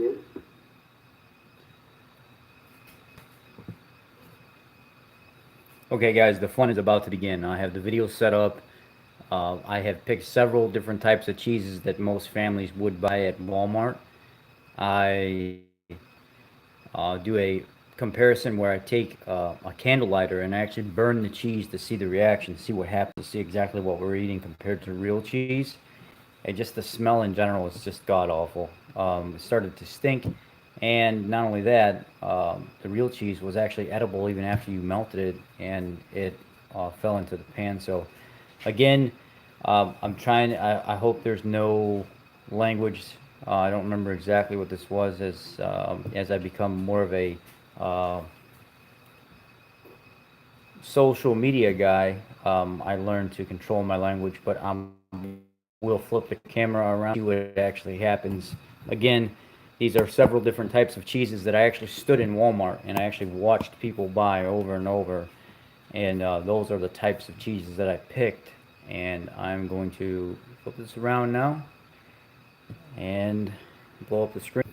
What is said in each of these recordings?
is. Okay guys, the fun is about to begin. I have the video set up. I have picked several different types of cheeses that most families would buy at Walmart. I do a comparison where I take a candle lighter and I actually burn the cheese to see the reaction, see what happens, see exactly what we're eating compared to real cheese. And just the smell in general is just god awful. It started to stink, and not only that, the real cheese was actually edible even after you melted it, and it fell into the pan. So, again, I'm trying. I hope there's no language. I don't remember exactly what this was as I become more of a social media guy. I learned to control my language, but we'll flip the camera around, see what actually happens. Again, these are several different types of cheeses that I actually stood in Walmart and I actually watched people buy over and over. And those are the types of cheeses that I picked. And I'm going to flip this around now and blow up the screen.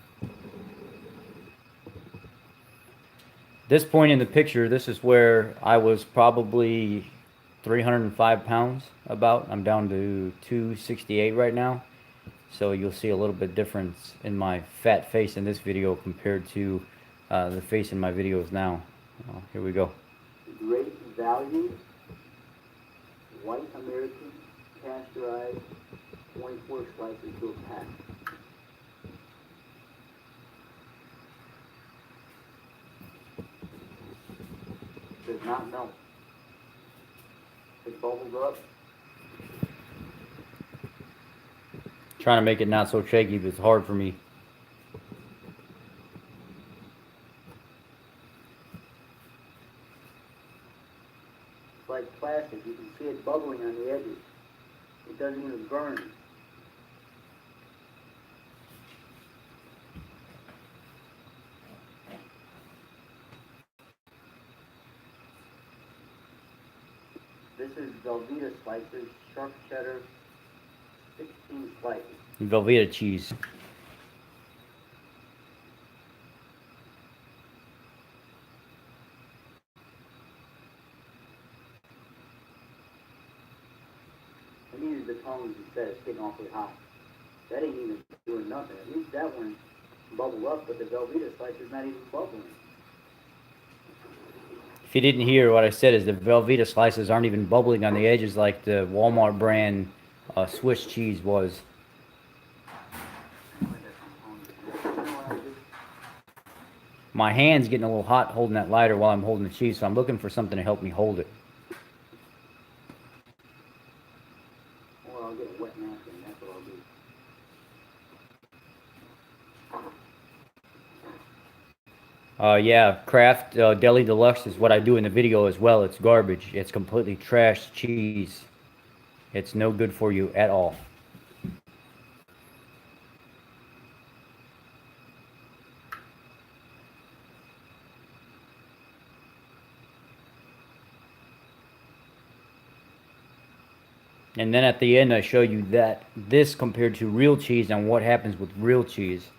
This point in the picture, this is where I was probably 305 pounds about. I'm down to 268 right now. So you'll see a little bit difference in my fat face in this video compared to the face in my videos now. Here we go. Great value, white American, pasteurized, 24 slices to a pack. Does not melt. It bubbles up. Trying to make it not so shaky, but it's hard for me. It's like plastic. You can see it bubbling on the edges. It doesn't even burn. This is Velveeta slices, sharp cheddar, 16 slices. Velveeta cheese. I needed the tongs instead. It's getting awfully hot. That ain't even doing nothing. At least that one bubbled up, but the Velveeta slice is not even bubbling. If you didn't hear, what I said is the Velveeta slices aren't even bubbling on the edges like the Walmart brand Swiss cheese was. My hand's getting a little hot holding that lighter while I'm holding the cheese, so I'm looking for something to help me hold it. Or I'll get a wet napkin. That's what I'll do. Yeah, Kraft Deli Deluxe is what I do in the video as well. It's garbage. It's completely trash cheese. It's no good for you at all. And then at the end, I show you that this compared to real cheese and what happens with real cheese.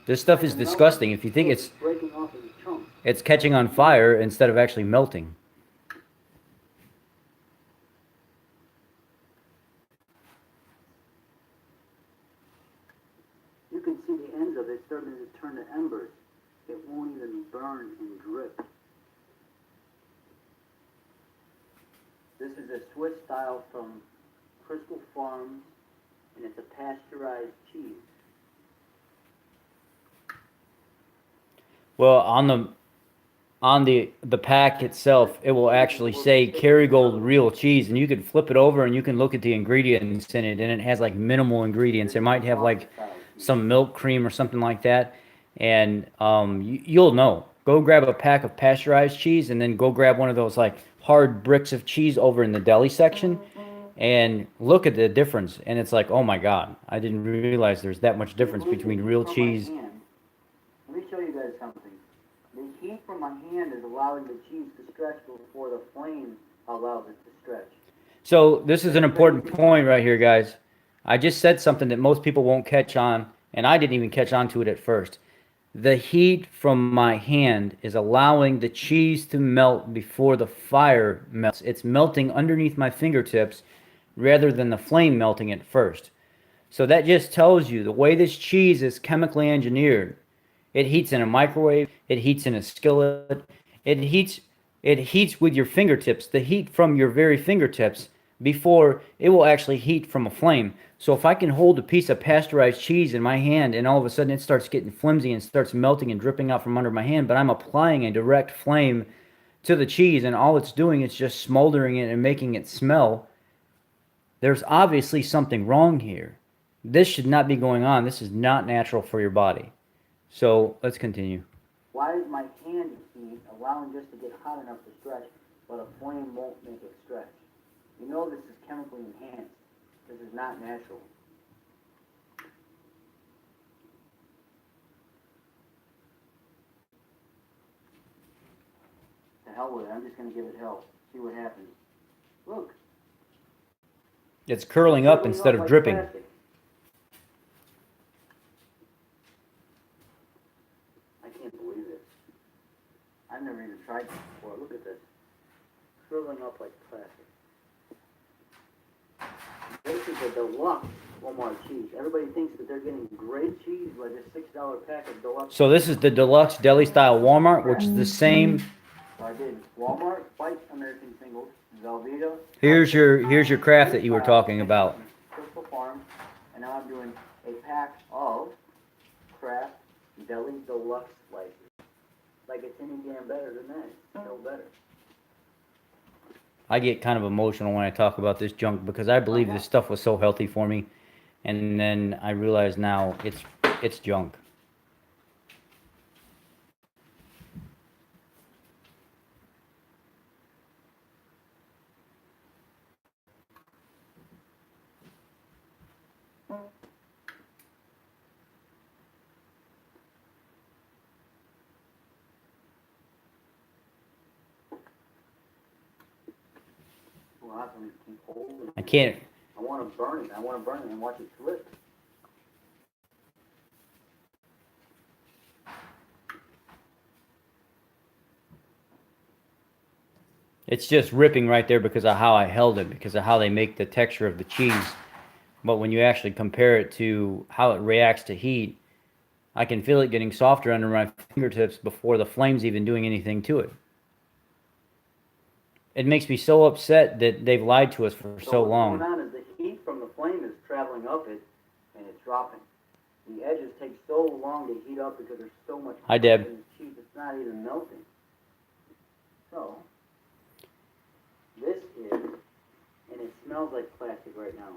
This stuff is disgusting. If you think It's breaking off in chunks. it's catching on fire instead of actually melting. You can see the ends of it starting to turn to embers. It won't even burn and drip. This is a Swiss style from Crystal Farms, and it's a pasteurized cheese. Well, on the pack itself, it will actually say Kerrygold real cheese, and you can flip it over and you can look at the ingredients in it, and it has like minimal ingredients. It might have like some milk cream or something like that, and you'll know. Go grab a pack of pasteurized cheese, and then go grab one of those like hard bricks of cheese over in the deli section, and look at the difference. And it's like, oh my God, I didn't realize there's that much difference between real cheese. Let me show you guys something. The heat from my hand is allowing the cheese to stretch before the flame allows it to stretch. So this is an important point right here, guys. I just said something that most people won't catch on, and I didn't even catch on to it at first. The heat from my hand is allowing the cheese to melt before the fire melts. It's melting underneath my fingertips rather than the flame melting it first. So that just tells you the way this cheese is chemically engineered. It heats in a microwave, it heats in a skillet, it heats it heats with your fingertips, the heat from your very fingertips before it will actually heat from a flame. So if I can hold a piece of pasteurized cheese in my hand and all of a sudden it starts getting flimsy and starts melting and dripping out from under my hand, but I'm applying a direct flame to the cheese and all it's doing is just smoldering it and making it smell, there's obviously something wrong here. This should not be going on. This is not natural for your body. So let's continue. Why is my hand heat allowing this to get hot enough to stretch, but a flame won't make it stretch? You know this is chemically enhanced. This is not natural. To hell with it. I'm just going to give it hell. See what happens. Look. It's curling up instead of like dripping. Plastic. I can't believe it. I've never even tried this before. Look at this. Curling up like plastic. This is a deluxe Walmart cheese. Everybody thinks that they're getting great cheese, like a $6 pack of deluxe. So this is the deluxe deli style Walmart, which is the same. So I did Walmart, White American Singles, Velveeta. Here's your craft that you were talking about. Crystal Farms, and now I'm doing a pack of Kraft Deli Deluxe slices. Like it's any damn better than that. It's no better. I get kind of emotional when I talk about this junk because I believe this stuff was so healthy for me, and then I realize now it's junk. Keep holding. I can't. I want to burn it. I want to burn it and watch it flip. It's just ripping right there because of how I held it, because of how they make the texture of the cheese. But when you actually compare it to how it reacts to heat, I can feel it getting softer under my fingertips before the flame's even doing anything to it. It makes me so upset that they've lied to us for so long. What's going on is the heat from the flame is traveling up it, and it's dropping. The edges take so long to heat up because there's so much. Hi, Deb. In the cheese, it's not even melting. So, this is, and it smells like plastic right now.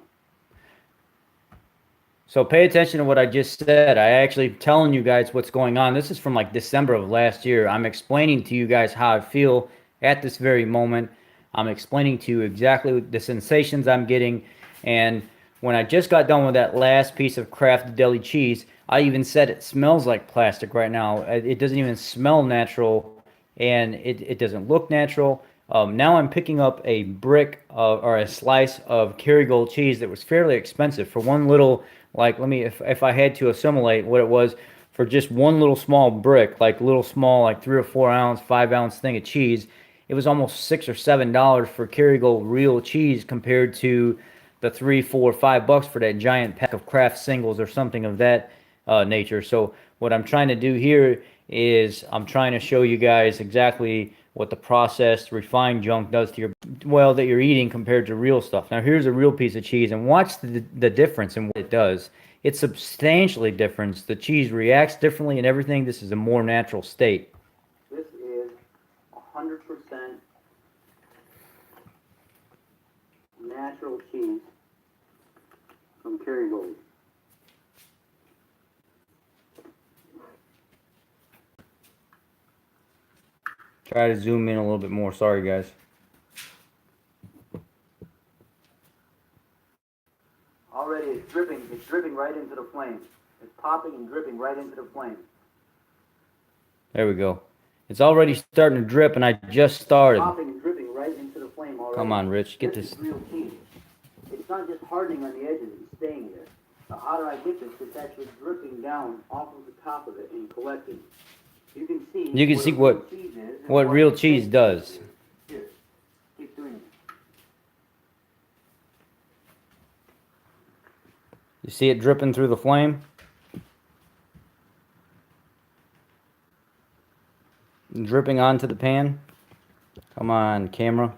So pay attention to what I just said. I actually telling you guys what's going on. This is from like December of last year. I'm explaining to you guys how I feel at this very moment. I'm explaining to you exactly the sensations I'm getting. And when I just got done with that last piece of Kraft deli cheese, I even said it smells like plastic right now. It doesn't even smell natural, and it doesn't look natural. Now I'm picking up a brick or a slice of Kerrygold cheese that was fairly expensive for one little, like, if I had to assimilate what it was for just one little small brick, like little small, like 3 or 4 ounce, 5 ounce thing of cheese, it was almost $6 or $7 for Kerrygold real cheese compared to the $3, $4, $5 for that giant pack of Kraft singles or something of that nature. So what I'm trying to do here is I'm trying to show you guys exactly what the processed refined junk does to your, well, that you're eating compared to real stuff. Now here's a real piece of cheese, and watch the difference in what it does. It's substantially different. The cheese reacts differently and everything. This is a more natural state. This is 100% natural cheese from Kerrygold. Try to zoom in a little bit more. Sorry, guys. Already it's dripping. It's dripping right into the flame. It's popping and dripping right into the flame. There we go. It's already starting to drip, and I just started. Popping and dripping right into the flame already. Come on, Rich, get this. This is real cheese. It's not just hardening on the edges and staying there. The hotter I get this, it's actually dripping down off of the top of it and collecting. You can see. You can see what real cheese does. Here, keep doing it. You see it dripping through the flame? Dripping onto the pan. Come on, camera.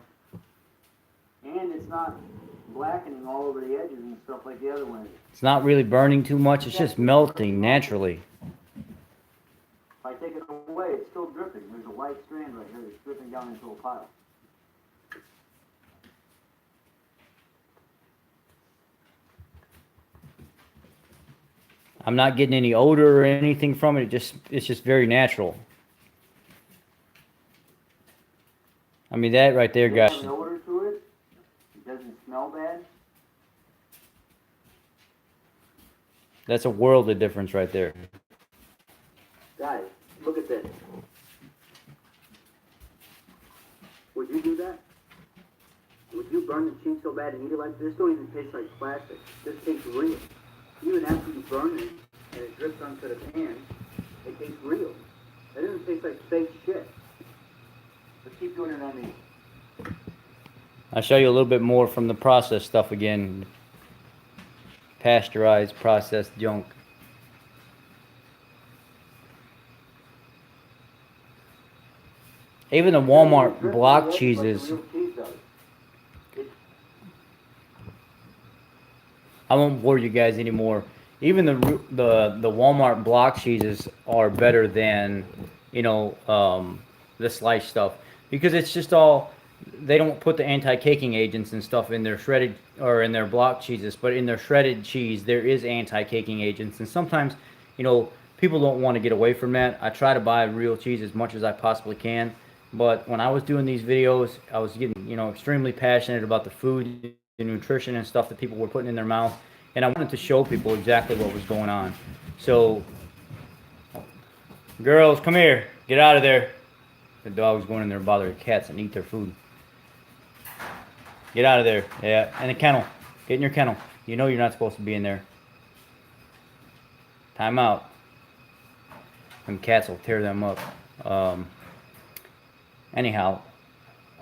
And it's not blackening all over the edges and stuff like the other one. It's not really burning too much. It's just melting naturally. If I take it away, it's still dripping. There's a white strand right here that's dripping down into a pile. I'm not getting any odor or anything from it. It's just very natural. I mean, that right there, guys. There's no odor to it. It doesn't smell bad. That's a world of difference right there. Guys, look at this. Would you do that? Would you burn the cheese so bad and eat it like this? Don't even taste like plastic. This tastes real. Even after you burn it and it drips onto the pan, it tastes real. It doesn't taste like fake shit. Let's keep doing it on me. I'll show you a little bit more from the processed stuff again. Pasteurized, processed junk. Even the Walmart block cheeses. I won't bore you guys anymore. Even the Walmart block cheeses are better than, you know, the sliced stuff, because it's just all, they don't put the anti-caking agents and stuff in their shredded or in their block cheeses, but in their shredded cheese there is anti-caking agents, and sometimes, you know, people don't want to get away from that. I try to buy real cheese as much as I possibly can, but when I was doing these videos, I was getting, you know, extremely passionate about the food, the nutrition and stuff that people were putting in their mouth, and I wanted to show people exactly what was going on. So, girls, come here, get out of there. The dog's going in there and bother the cats and eat their food. Get out of there. Yeah, and the kennel. Get in your kennel. You know you're not supposed to be in there. Time out. Them cats will tear them up. Anyhow,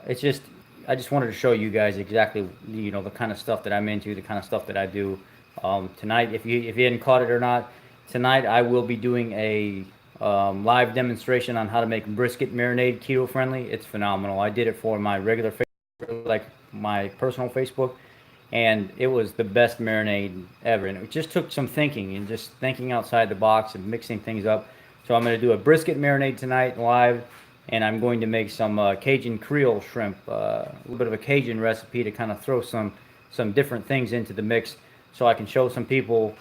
it's just, I just wanted to show you guys exactly, you know, the kind of stuff that I'm into, the kind of stuff that I do. Tonight, if you hadn't caught it or not, tonight I will be doing a live demonstration on how to make brisket marinade keto friendly. It's phenomenal. I did it for my regular Facebook, like my personal Facebook, and it was the best marinade ever. And it just took some thinking and just thinking outside the box and mixing things up. So I'm going to do a brisket marinade tonight live, and I'm going to make some Cajun Creole shrimp, a little bit of a Cajun recipe to kind of throw some different things into the mix, so I can show some people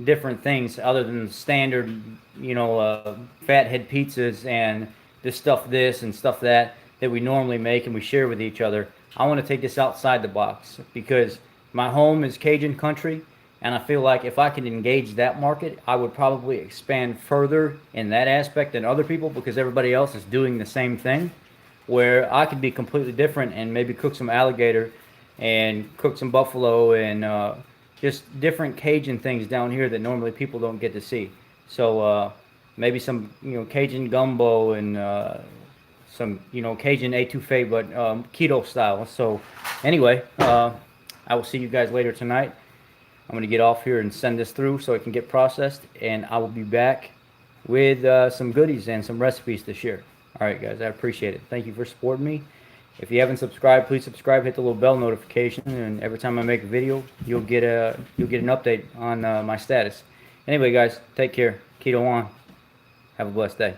different things other than standard, you know, fathead pizzas and this and stuff that we normally make and we share with each other. I want to take this outside the box, because my home is Cajun country, and I feel like if I could engage that market, I would probably expand further in that aspect than other people, because everybody else is doing the same thing, where I could be completely different and maybe cook some alligator and cook some buffalo and just different Cajun things down here that normally people don't get to see. So maybe some, you know, Cajun gumbo and some, you know, Cajun etouffee, but keto style. So anyway, I will see you guys later tonight. I'm going to get off here and send this through so it can get processed, and I will be back with some goodies and some recipes to share. All right, guys, I appreciate it. Thank you for supporting me. If you haven't subscribed, please subscribe. Hit the little bell notification, and every time I make a video, you'll get an update on my status. Anyway, guys, take care. Keto on. Have a blessed day.